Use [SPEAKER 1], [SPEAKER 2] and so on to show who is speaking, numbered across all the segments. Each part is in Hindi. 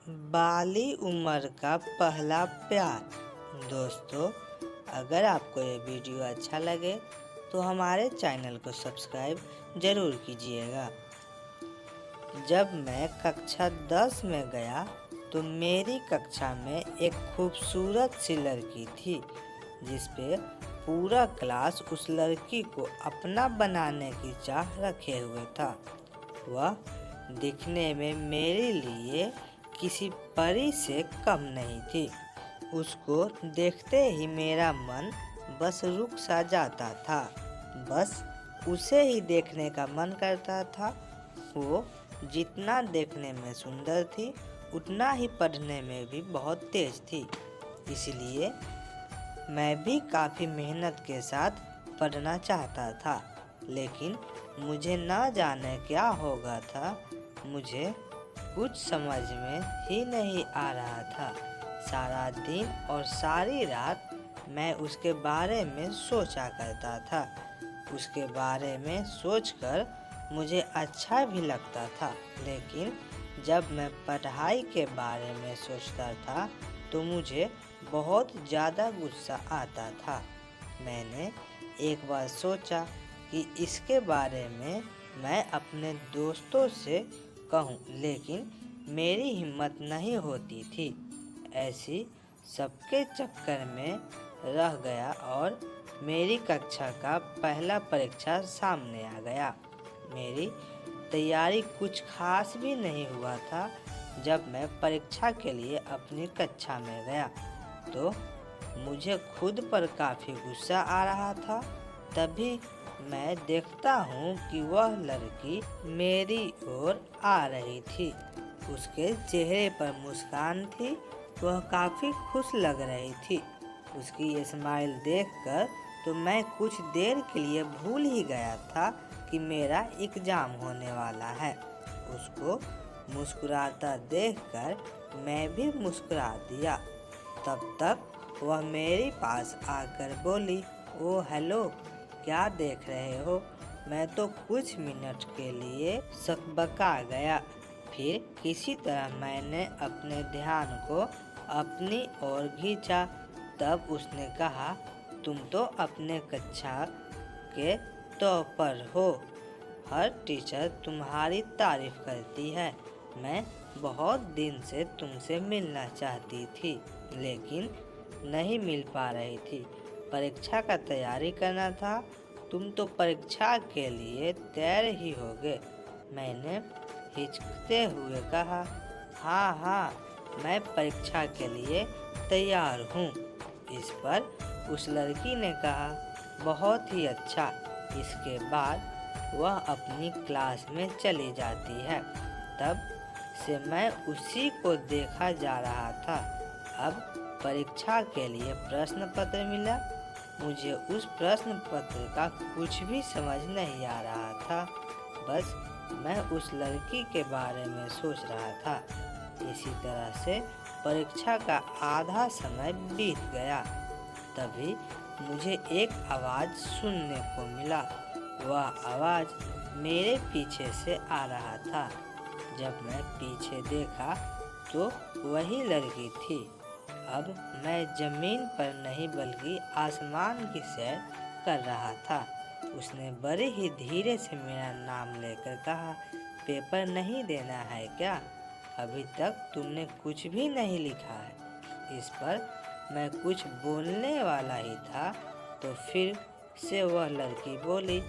[SPEAKER 1] बाली उम्र का पहला प्यार। दोस्तों, अगर आपको ये वीडियो अच्छा लगे तो हमारे चैनल को सब्सक्राइब ज़रूर कीजिएगा। जब मैं कक्षा 10 में गया तो मेरी कक्षा में एक खूबसूरत सी लड़की थी जिस पे पूरा क्लास उस लड़की को अपना बनाने की चाह रखे हुए था। वह दिखने में मेरे लिए किसी परी से कम नहीं थी। उसको देखते ही मेरा मन बस रुक सा जाता था। बस उसे ही देखने का मन करता था। वो जितना देखने में सुंदर थी उतना ही पढ़ने में भी बहुत तेज थी। इसलिए मैं भी काफ़ी मेहनत के साथ पढ़ना चाहता था, लेकिन मुझे ना जाने क्या हो गया था। मुझे कुछ समझ में ही नहीं आ रहा था। सारा दिन और सारी रात मैं उसके बारे में सोचा करता था। उसके बारे में सोचकर मुझे अच्छा भी लगता था, लेकिन जब मैं पढ़ाई के बारे में सोचता था तो मुझे बहुत ज़्यादा गुस्सा आता था। मैंने एक बार सोचा कि इसके बारे में मैं अपने दोस्तों से कहूँ, लेकिन मेरी हिम्मत नहीं होती थी। ऐसी सबके चक्कर में रह गया और मेरी कक्षा का पहला परीक्षा सामने आ गया। मेरी तैयारी कुछ खास भी नहीं हुआ था। जब मैं परीक्षा के लिए अपनी कक्षा में गया तो मुझे खुद पर काफ़ी गुस्सा आ रहा था। तभी मैं देखता हूँ कि वह लड़की मेरी ओर आ रही थी। उसके चेहरे पर मुस्कान थी। वह काफ़ी खुश लग रही थी। उसकी ये स्माइल देखकर तो मैं कुछ देर के लिए भूल ही गया था कि मेरा एग्ज़ाम होने वाला है। उसको मुस्कुराता देखकर मैं भी मुस्कुरा दिया। तब तक वह मेरे पास आकर बोली, "ओ हेलो, क्या देख रहे हो?" मैं तो कुछ मिनट के लिए सकबका गया। फिर किसी तरह मैंने अपने ध्यान को अपनी ओर खींचा। तब उसने कहा, "तुम तो अपने कक्षा के टॉपर हो। हर टीचर तुम्हारी तारीफ करती है। मैं बहुत दिन से तुमसे मिलना चाहती थी, लेकिन नहीं मिल पा रही थी। परीक्षा का तैयारी करना था। तुम तो परीक्षा के लिए तैयार ही होगे।" मैंने हिचकते हुए कहा, "हाँ हाँ, मैं परीक्षा के लिए तैयार हूँ।" इस पर उस लड़की ने कहा, "बहुत ही अच्छा।" इसके बाद वह अपनी क्लास में चली जाती है। तब से मैं उसी को देखा जा रहा था। अब परीक्षा के लिए प्रश्न पत्र मिला। मुझे उस प्रश्न पत्र का कुछ भी समझ नहीं आ रहा था। बस मैं उस लड़की के बारे में सोच रहा था। इसी तरह से परीक्षा का आधा समय बीत गया। तभी मुझे एक आवाज़ सुनने को मिला। वह आवाज़ मेरे पीछे से आ रहा था। जब मैं पीछे देखा तो वही लड़की थी। अब मैं ज़मीन पर नहीं बल्कि आसमान की सैर कर रहा था। उसने बड़े ही धीरे से मेरा नाम लेकर कहा, "पेपर नहीं देना है क्या? अभी तक तुमने कुछ भी नहीं लिखा है।" इस पर मैं कुछ बोलने वाला ही था तो फिर से वह लड़की बोली,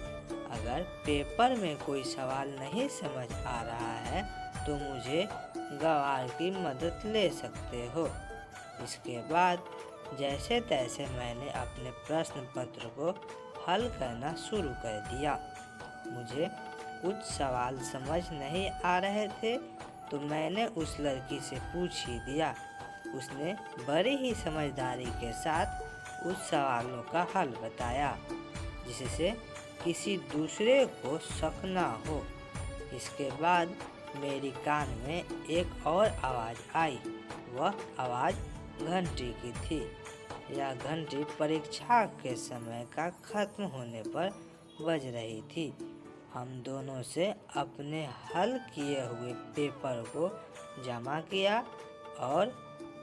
[SPEAKER 1] "अगर पेपर में कोई सवाल नहीं समझ आ रहा है तो मुझे गवार की मदद ले सकते हो।" इसके बाद जैसे तैसे मैंने अपने प्रश्न पत्र को हल करना शुरू कर दिया। मुझे कुछ सवाल समझ नहीं आ रहे थे तो मैंने उस लड़की से पूछ ही दिया। उसने बड़ी ही समझदारी के साथ उस सवालों का हल बताया, जिससे किसी दूसरे को शक ना हो। इसके बाद मेरी कान में एक और आवाज़ आई। वह आवाज़ घंटी की थी। यह घंटी परीक्षा के समय का खत्म होने पर बज रही थी। हम दोनों से अपने हल किए हुए पेपर को जमा किया और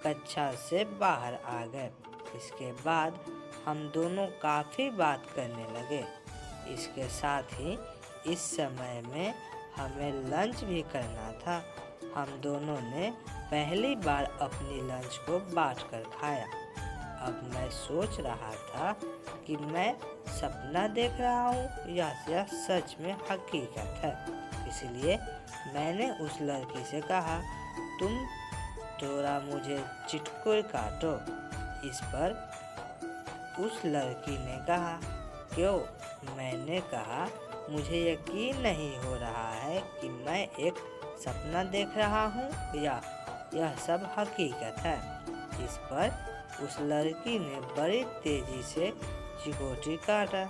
[SPEAKER 1] कक्षा से बाहर आ गए। इसके बाद हम दोनों काफ़ी बात करने लगे। इसके साथ ही इस समय में हमें लंच भी करना था। हम दोनों ने पहली बार अपनी लंच को बांटकर खाया। अब मैं सोच रहा था कि मैं सपना देख रहा हूँ या यह सच में हकीकत है। इसलिए मैंने उस लड़की से कहा, तुम थोड़ा मुझे चिटकुर काटो। इस पर उस लड़की ने कहा, क्यों? मैंने कहा, मुझे यकीन नहीं हो रहा है कि मैं एक सपना देख रहा हूँ या यह सब हकीकत है। इस पर उस लड़की ने बड़ी तेजी से चिकोटी काटा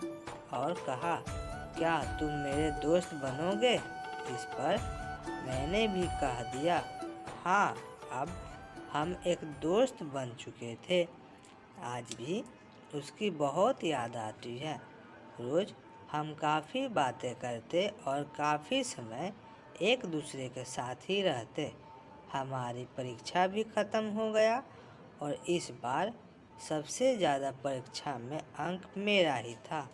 [SPEAKER 1] और कहा, क्या तुम मेरे दोस्त बनोगे? इस पर मैंने भी कह दिया, हाँ, अब हम एक दोस्त बन चुके थे। आज भी उसकी बहुत याद आती है। रोज़ हम काफ़ी बातें करते और काफ़ी समय एक दूसरे के साथ ही रहते। हमारी परीक्षा भी ख़त्म हो गया और इस बार सबसे ज़्यादा परीक्षा में अंक मेरा ही था।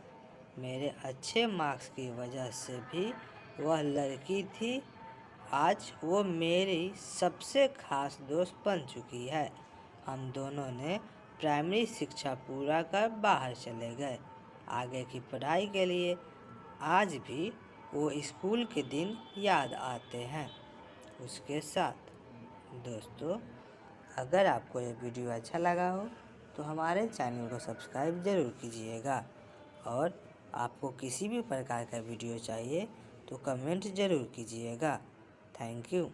[SPEAKER 1] मेरे अच्छे मार्क्स की वजह से भी वह लड़की थी। आज वो मेरी सबसे खास दोस्त बन चुकी है। हम दोनों ने प्राइमरी शिक्षा पूरा कर बाहर चले गए आगे की पढ़ाई के लिए। आज भी वो स्कूल के दिन याद आते हैं उसके साथ। दोस्तों, अगर आपको ये वीडियो अच्छा लगा हो तो हमारे चैनल को सब्सक्राइब ज़रूर कीजिएगा। और आपको किसी भी प्रकार का वीडियो चाहिए तो कमेंट ज़रूर कीजिएगा। Thank you.